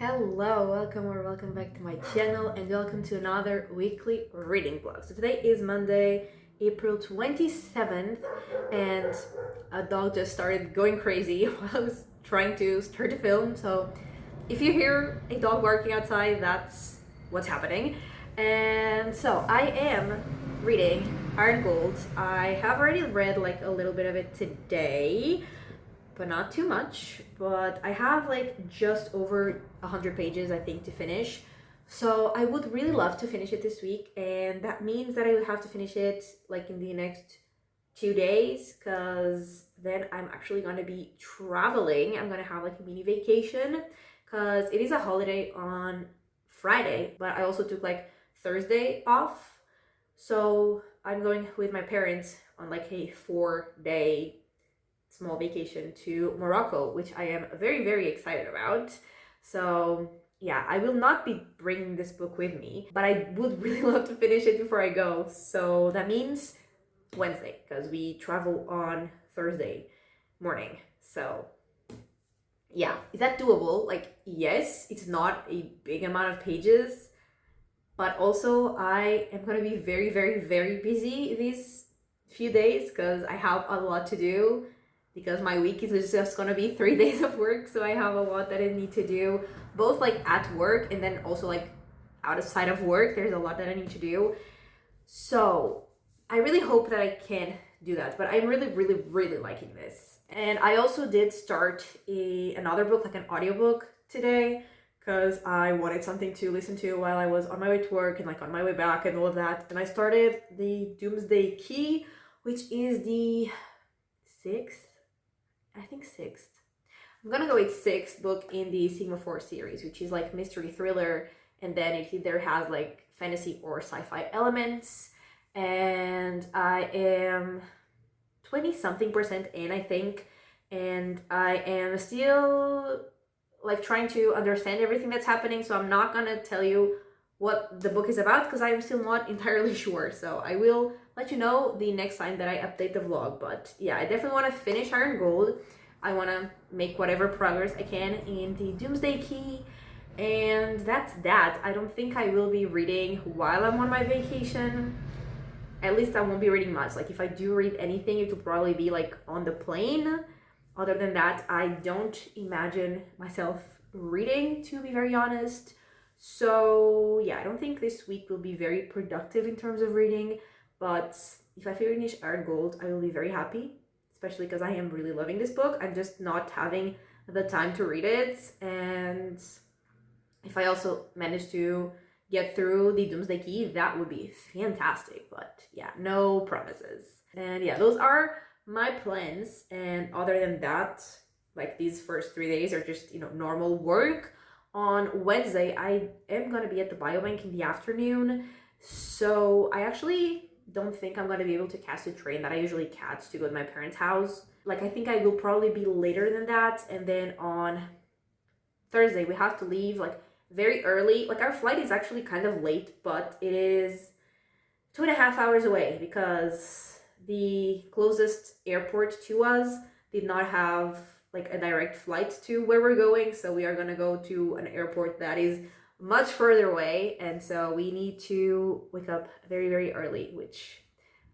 Hello, welcome back to my channel and welcome to another weekly reading vlog. So today is Monday, April 27th and a dog just started going crazy while I was trying to start the film. So if you hear a dog barking outside, that's what's happening. And so I am reading Iron Gold. I have already read like a little bit of it today, but not too much. But I have like just over 100 pages, I think, to finish. So I would really love to finish it this week, and that means that I would have to finish it like in the next 2 days, because then I'm actually going to be traveling. I'm going to have like a mini vacation because it is a holiday on Friday, but I also took like Thursday off. So I'm going with my parents on like a 4-day small vacation to Morocco, which I am very, very excited about. So yeah, I will not be bringing this book with me, but I would really love to finish it before I go. So that means Wednesday, because we travel on Thursday morning. So yeah, is that doable? Like, yes, it's not a big amount of pages, but also I am going to be very, very, very busy these few days because I have a lot to do, because my week is just going to be 3 days of work. So I have a lot that I need to do, both like at work and then also like outside of work. There's a lot that I need to do. So I really hope that I can do that, but I'm really, really, really liking this. And I also did start another book, like an audiobook today, because I wanted something to listen to while I was on my way to work and like on my way back and all of that. And I started the Doomsday Key, which is the sixth. I'm gonna go with sixth book in the Sigma 4 series, which is like mystery thriller, and then it either has like fantasy or sci-fi elements. And I am 20-something% in, I think, and I am still like trying to understand everything that's happening, so I'm not gonna tell you what the book is about because I'm still not entirely sure. So I will let you know the next time that I update the vlog. But yeah, I definitely want to finish Iron Gold. I want to make whatever progress I can in the Doomsday Key, and that's that. I don't think I will be reading while I'm on my vacation. At least I won't be reading much. Like if I do read anything, it will probably be like on the plane. Other than that, I don't imagine myself reading, to be very honest. So yeah, I don't think this week will be very productive in terms of reading, but if I finish Iron Gold, I will be very happy, especially because I am really loving this book. I'm just not having the time to read it. And if I also manage to get through the Doomsday Key, that would be fantastic. But yeah, no promises. And yeah, those are my plans. And other than that, like these first 3 days are just, normal work. On Wednesday, I am going to be at the biobank in the afternoon. So I actually don't think I'm going to be able to catch the train that I usually catch to go to my parents' house. Like, I think I will probably be later than that. And then on Thursday, we have to leave like very early. Like, our flight is actually kind of late, but it is 2.5 hours away because the closest airport to us did not have like a direct flight to where we're going. So we are going to go to an airport that is much further away. And so we need to wake up very, very early, which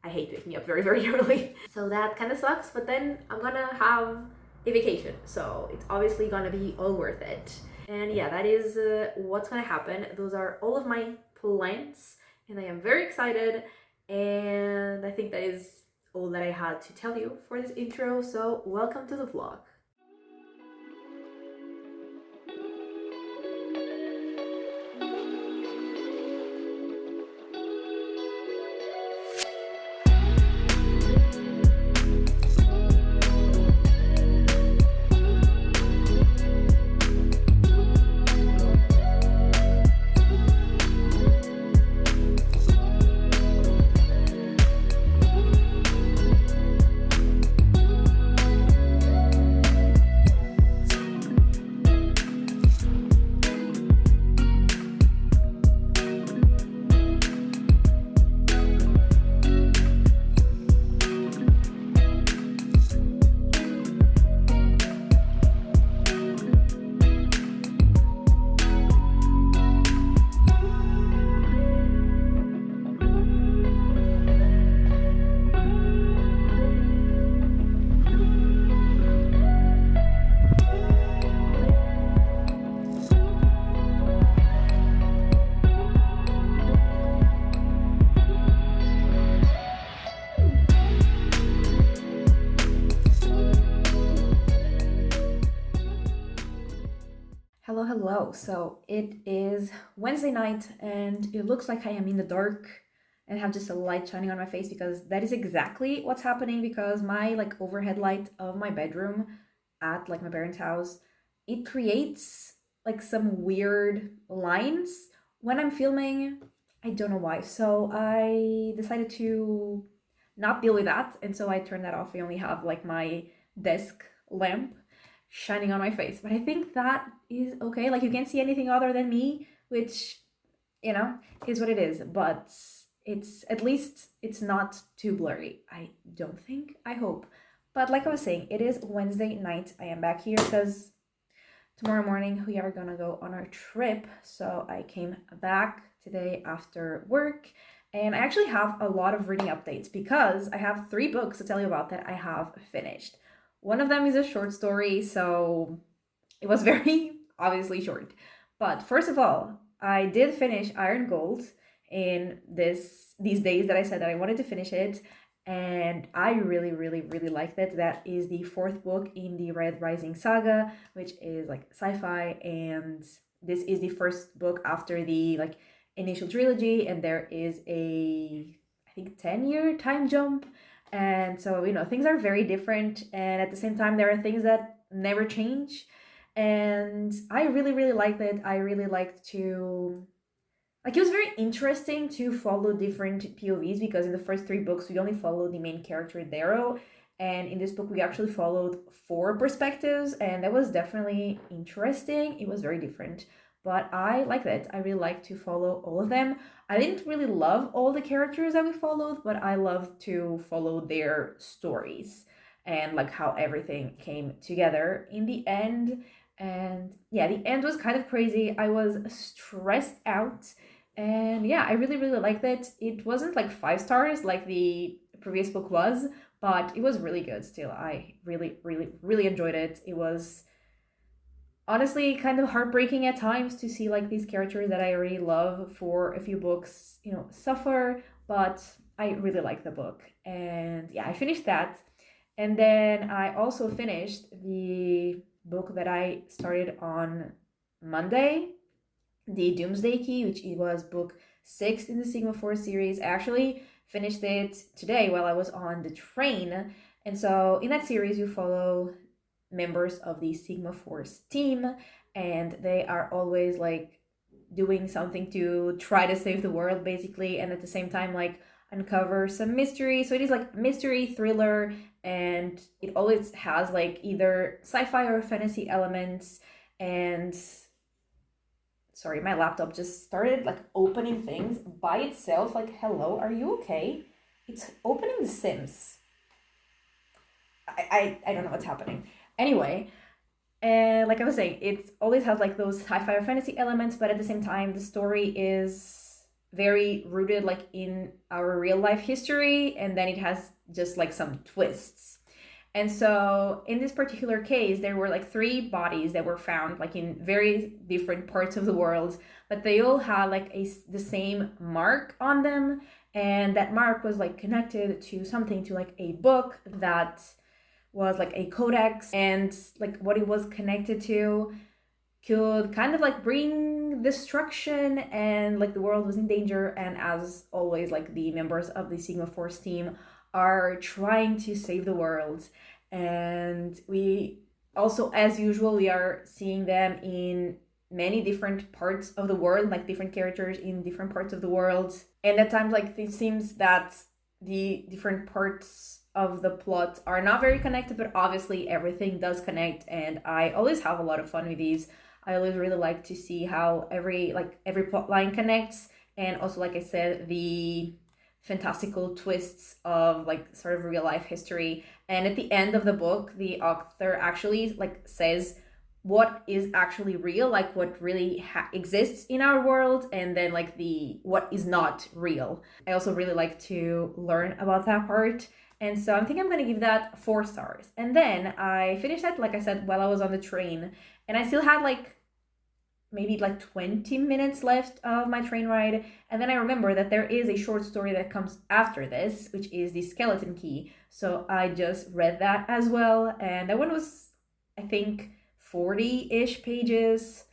I hate waking up very, very early. So that kind of sucks, but then I'm going to have a vacation. So it's obviously going to be all worth it. And yeah, that is what's going to happen. Those are all of my plans, and I am very excited. And I think that is all that I had to tell you for this intro. So welcome to the vlog. Hello. So it is Wednesday night and it looks like I am in the dark and have just a light shining on my face because that is exactly what's happening because my like overhead light of my bedroom at like my parents' house, it creates like some weird lines when I'm filming. I don't know why. So I decided to not deal with that and so I turned that off. I only have like my desk lamp shining on my face. But I think that is okay. Like you can't see anything other than me, which, you know, is what it is. But it's at least it's not too blurry. I don't think. I hope. But like I was saying, it is Wednesday night. I am back here because tomorrow morning we are gonna go on our trip. So I came back today after work. And I actually have a lot of reading updates because I have 3 books to tell you about that I have finished. One of them is a short story, so it was very obviously short. But first of all, I did finish Iron Gold in these days that I said that I wanted to finish it, and I really, really, really liked it. That is the 4th book in the Red Rising saga, which is like sci-fi, and this is the first book after the like initial trilogy, and there is a I think 10-year time jump. And so, things are very different. And at the same time, there are things that never change. And I really, really liked it. I really liked to. Like, it was very interesting to follow different POVs because in the first 3 books, we only followed the main character, Darrow. And in this book, we actually followed 4 perspectives. And that was definitely interesting. It was very different. But I liked it. I really liked to follow all of them. I didn't really love all the characters that we followed, but I loved to follow their stories and like how everything came together in the end. And yeah, the end was kind of crazy. I was stressed out. And yeah, I really, really liked it. It wasn't like 5 stars like the previous book was, but it was really good still. I really, really, really enjoyed it. It was honestly kind of heartbreaking at times to see like these characters that I already love for a few books, suffer, but I really like the book. And yeah, I finished that. And then I also finished the book that I started on Monday, the Doomsday Key, which it was book 6 in the Sigma 4 series. I actually finished it today while I was on the train. And so in that series, you follow members of the Sigma Force team, and they are always like doing something to try to save the world, basically, and at the same time, like uncover some mystery. So it is like mystery thriller, and it always has like either sci-fi or fantasy elements. And sorry, my laptop just started like opening things by itself. Like, hello, are you okay? It's opening The Sims. I don't know what's happening. Anyway, and like I was saying, it always has like those sci-fi or fantasy elements, but at the same time, the story is very rooted like in our real life history, and then it has just like some twists. And so in this particular case, there were like 3 bodies that were found like in very different parts of the world, but they all had like the same mark on them, and that mark was like connected to something, to like a book that was like a codex, and like what it was connected to could kind of like bring destruction, and like the world was in danger. And as always, like the members of the Sigma Force team are trying to save the world. And we also, as usual, we are seeing them in many different parts of the world, like different characters in different parts of the world. And at times, like it seems that the different parts of the plot are not very connected, but obviously everything does connect. And I always have a lot of fun with these. I always really like to see how every plot line connects, and also, like I said, the fantastical twists of like sort of real life history. And at the end of the book, the author actually like says what is actually real, like what really exists in our world, and then like the what is not real. I also really like to learn about that part. And so I think I'm gonna give that 4 stars. And then I finished that, like I said, while I was on the train, and I still had like maybe like 20 minutes left of my train ride. And then I remember that there is a short story that comes after this, which is the Skeleton Key. So I just read that as well. And that one was, I think, 40-ish pages.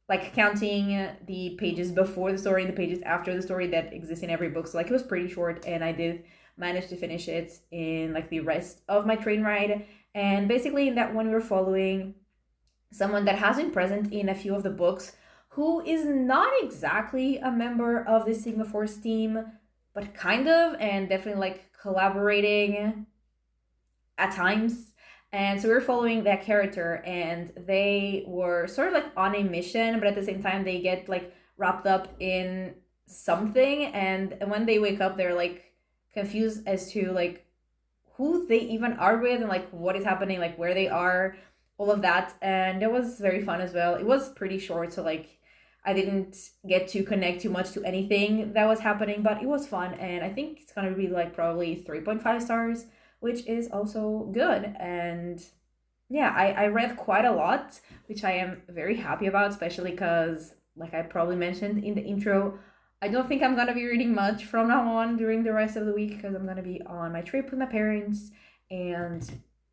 like counting the pages before the story and the pages after the story that exist in every book. So like it was pretty short, and I did manage to finish it in like the rest of my train ride. And basically in that one we were following someone that has been present in a few of the books, who is not exactly a member of the Sigma Force team, but kind of, and definitely like collaborating at times. And so we were following that character, and they were sort of like on a mission, but at the same time they get like wrapped up in something, and when they wake up they're like confused as to like who they even are with and like what is happening, like where they are, all of that. And it was very fun as well. It was pretty short, so like I didn't get to connect too much to anything that was happening, but it was fun. And I think it's gonna be like probably 3.5 stars, which is also good. And yeah, I read quite a lot, which I am very happy about, especially because, like I probably mentioned in the intro, I don't think I'm gonna be reading much from now on during the rest of the week because I'm gonna be on my trip with my parents. And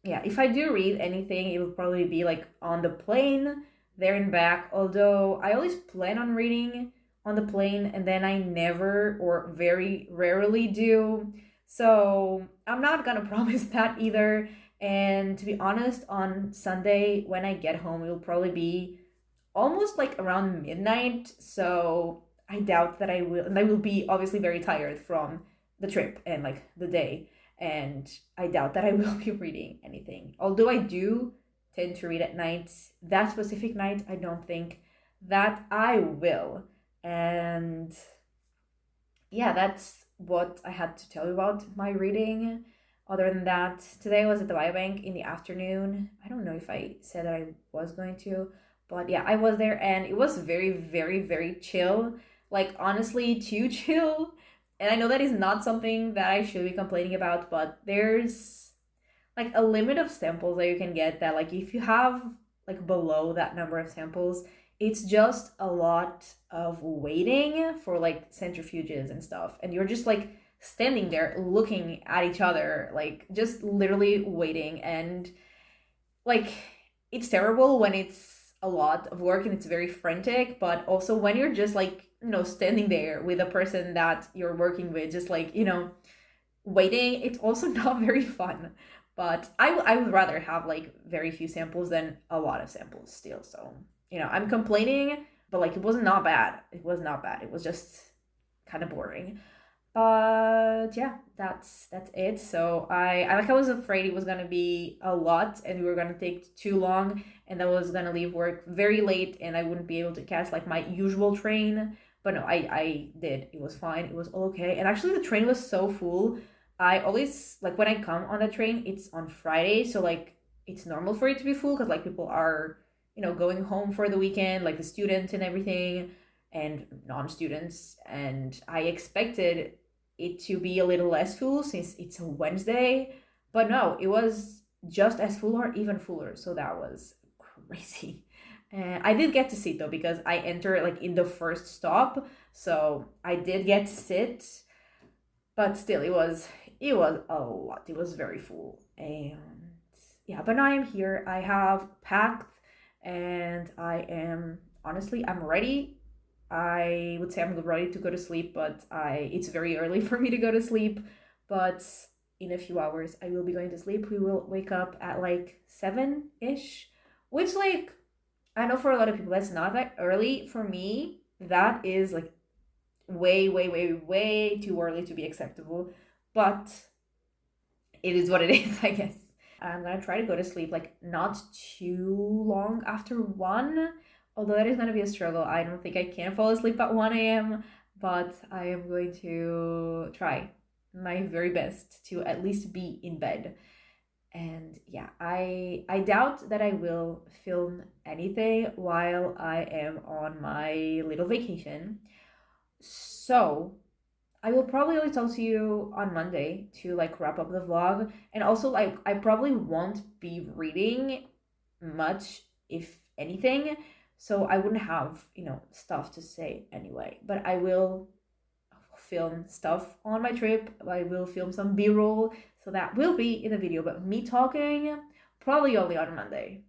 yeah, if I do read anything, it will probably be like on the plane, there and back. Although I always plan on reading on the plane and then I never or very rarely do. So I'm not gonna promise that either. And to be honest, on Sunday when I get home, it will probably be almost like around midnight. So I doubt that I will, and I will be obviously very tired from the trip and like the day. And I doubt that I will be reading anything. Although I do tend to read at night, that specific night, I don't think that I will. And yeah, that's what I had to tell you about my reading. Other than that, today I was at the biobank in the afternoon. I don't know if I said that I was going to, but yeah, I was there and it was very, very, very chill. Like, honestly, too chill. And I know that is not something that I should be complaining about, but there's like a limit of samples that you can get that, like, if you have like below that number of samples, it's just a lot of waiting for like centrifuges and stuff, and you're just like standing there looking at each other, like just literally waiting. And like it's terrible when it's a lot of work and it's very frantic, but also when you're just like, you know, standing there with a person that you're working with, just like, you know, waiting, it's also not very fun. But I would rather have like very few samples than a lot of samples still. So, you know, I'm complaining, but like it was not bad. It was not bad. It was just kind of boring. But yeah, that's it. So I like, I was afraid it was gonna be a lot and we were gonna take too long, and I was gonna leave work very late and I wouldn't be able to catch like my usual train. But no, I did. It was fine. It was all okay. And actually the train was so full. I always like when I come on the train, it's on Friday, so like it's normal for it to be full because like people are, you know, going home for the weekend, like the students and everything, and non-students. And I expected it to be a little less full since it's a Wednesday, but no, it was just as full or even fuller. So that was crazy. I did get to sit though because I entered like in the first stop, so I did get to sit, but still it was a lot. It was very full. And yeah, but now I'm here. I have packed and I am, honestly, I'm ready. I would say I'm ready to go to sleep, but it's very early for me to go to sleep. But in a few hours I will be going to sleep. We will wake up at like 7-ish, which, like, I know for a lot of people that's not that early. For me, that is like way, way, way, way too early to be acceptable. But it is what it is, I guess. I'm gonna try to go to sleep like not too long after 1, although that is gonna be a struggle. I don't think I can fall asleep at 1 a.m., but I am going to try my very best to at least be in bed. And yeah, I doubt that I will film anything while I am on my little vacation. So I will probably only talk to you on Monday to like wrap up the vlog. And also, like, I probably won't be reading much, if anything. So I wouldn't have, you know, stuff to say anyway. But I will film stuff on my trip. I will film some B-roll. So that will be in the video. But me talking, probably only on Monday.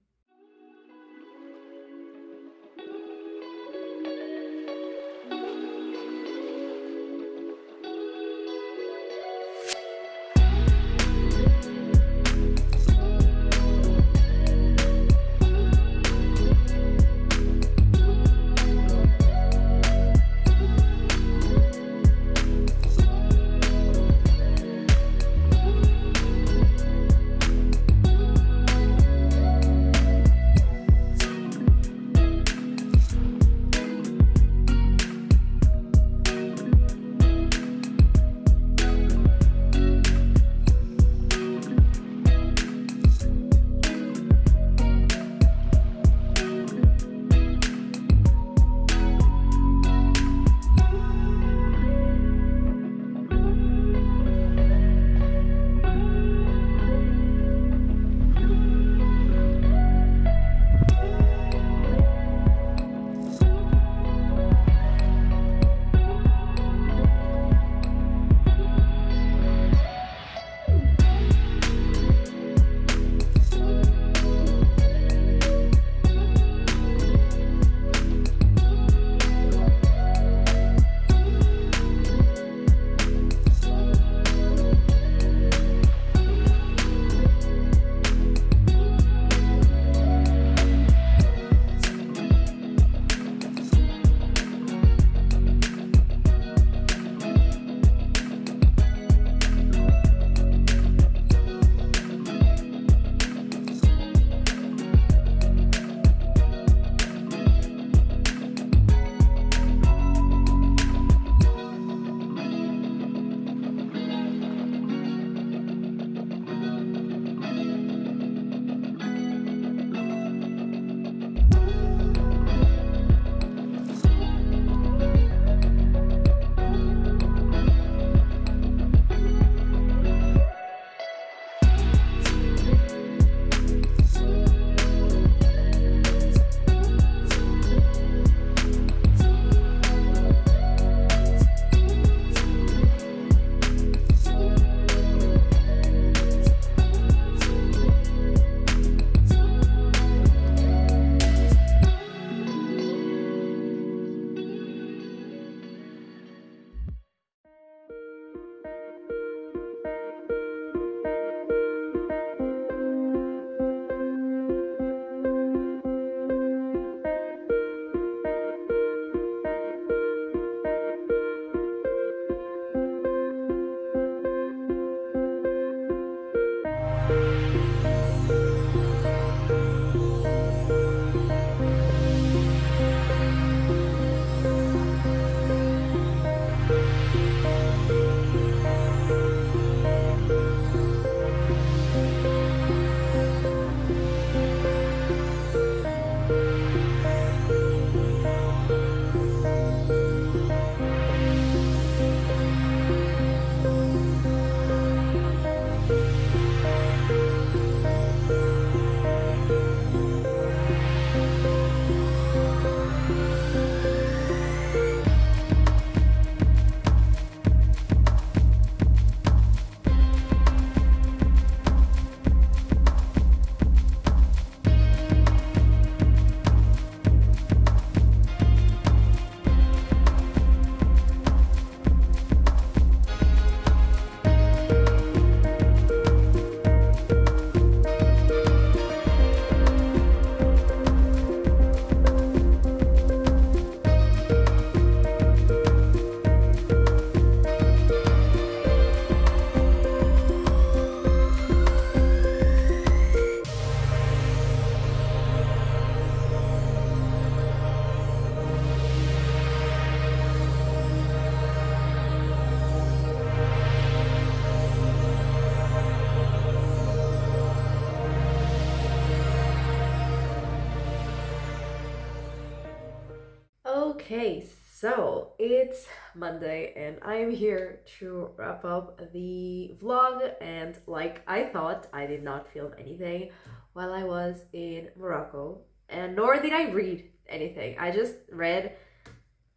Okay, so it's Monday and I am here to wrap up the vlog, and like I thought, I did not film anything while I was in Morocco, and nor did I read anything. I just read,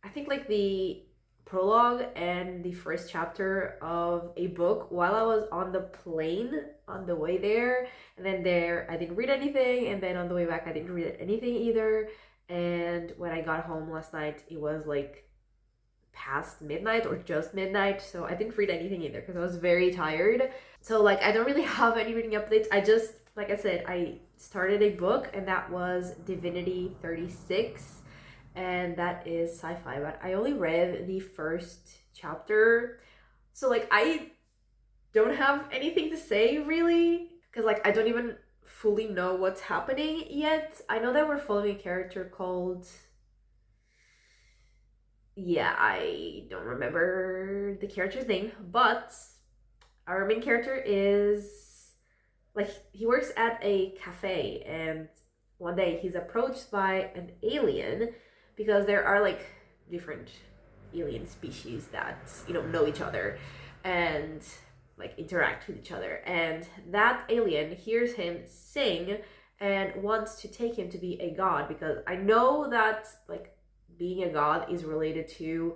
I think, like the prologue and the first chapter of a book while I was on the plane on the way there, and then there I didn't read anything, and then on the way back I didn't read anything either. And when I got home last night, it was like past midnight or just midnight, so I didn't read anything either because I was very tired. So like I don't really have any reading updates. I just, like I said, I started a book, and that was Divinity 36, and that is sci-fi, but I only read the first chapter, so like I don't have anything to say really, because like I don't even fully know what's happening yet. I know that we're following a character called, yeah, I don't remember the character's name, but our main character is like, he works at a cafe, and one day he's approached by an alien, because there are like different alien species that, you know each other and like interact with each other, and that alien hears him sing and wants to take him to be a god, because I know that like being a god is related to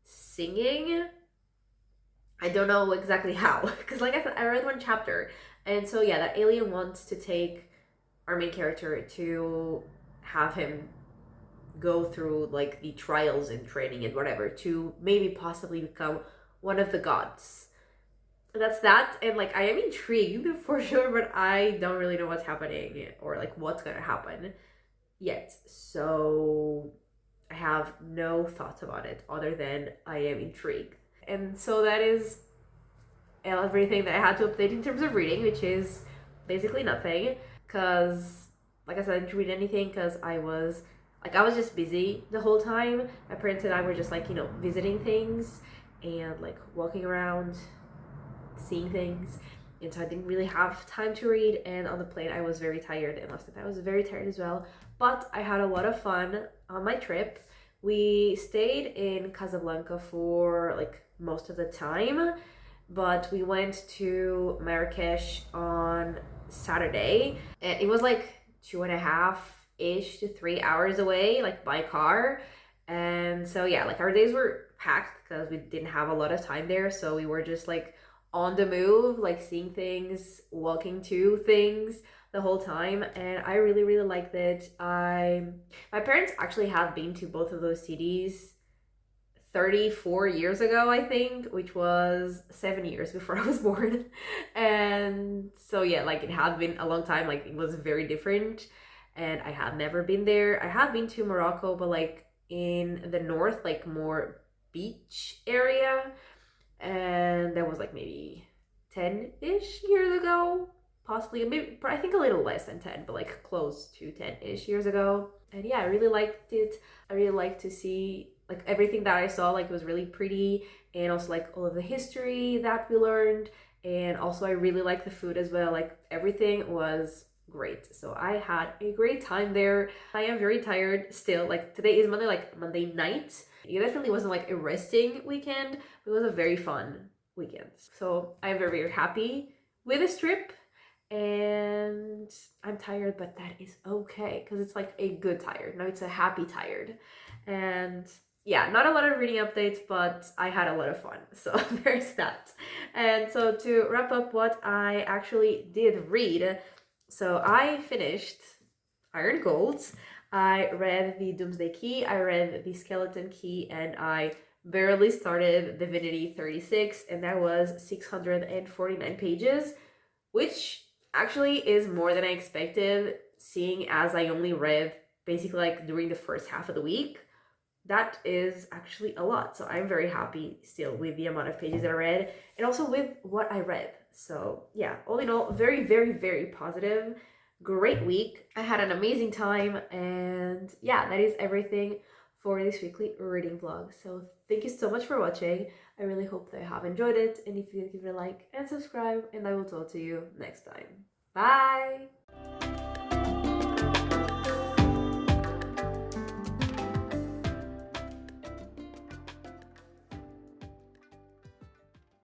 singing. I don't know exactly how, because like I said, I read one chapter, and so yeah, that alien wants to take our main character to have him go through like the trials and training and whatever to maybe possibly become one of the gods. And that's that, and like I am intrigued for sure, but I don't really know what's happening or like what's gonna happen yet. So I have no thoughts about it other than I am intrigued. And so that is everything that I had to update in terms of reading, which is basically nothing, because like I said, I didn't read anything because I was just busy the whole time. My parents and I were just like, visiting things and like walking around, seeing things, and so I didn't really have time to read. And on the plane I was very tired, and last night I was very tired as well, but I had a lot of fun on my trip. We stayed in Casablanca for like most of the time, but we went to Marrakesh on Saturday, and it was like 2.5-ish to 3 hours away, like by car. And so yeah, like our days were packed because we didn't have a lot of time there, so we were just like on the move, like seeing things, walking to things the whole time, and I really really liked it. My parents actually have been to both of those cities 34 years ago, I think, which was 7 years before I was born. And so yeah, like it had been a long time, like it was very different, and I had never been there. I have been to Morocco, but like in the north, like more beach area, and that was like maybe 10-ish years ago, possibly, maybe I think a little less than 10, but like close to 10-ish years ago. And yeah, I really liked it. I really liked to see like everything that I saw, like it was really pretty, and also like all of the history that we learned, and also I really liked the food as well. Like everything was great, so I had a great time there. I am very tired still. Like today is Monday, like Monday night. It definitely wasn't like a resting weekend, but it was a very fun weekend. So I'm very very happy with this trip, and I'm tired, but that is okay because it's like a good tired. Now it's a happy tired. And yeah, not a lot of reading updates, but I had a lot of fun, so there's that. And so to wrap up what I actually did read, so I finished Iron Golds, I read the Doomsday Key, I read the Skeleton Key, and I barely started Divinity 36, and that was 649 pages, which actually is more than I expected, seeing as I only read basically like during the first half of the week. That is actually a lot, so I'm very happy still with the amount of pages that I read, and also with what I read. So yeah, all in all, very very very positive, great week. I had an amazing time, and yeah, that is everything for this weekly reading vlog. So thank you so much for watching. I really hope that you have enjoyed it, and if you could give it a like and subscribe, and I will talk to you next time. Bye!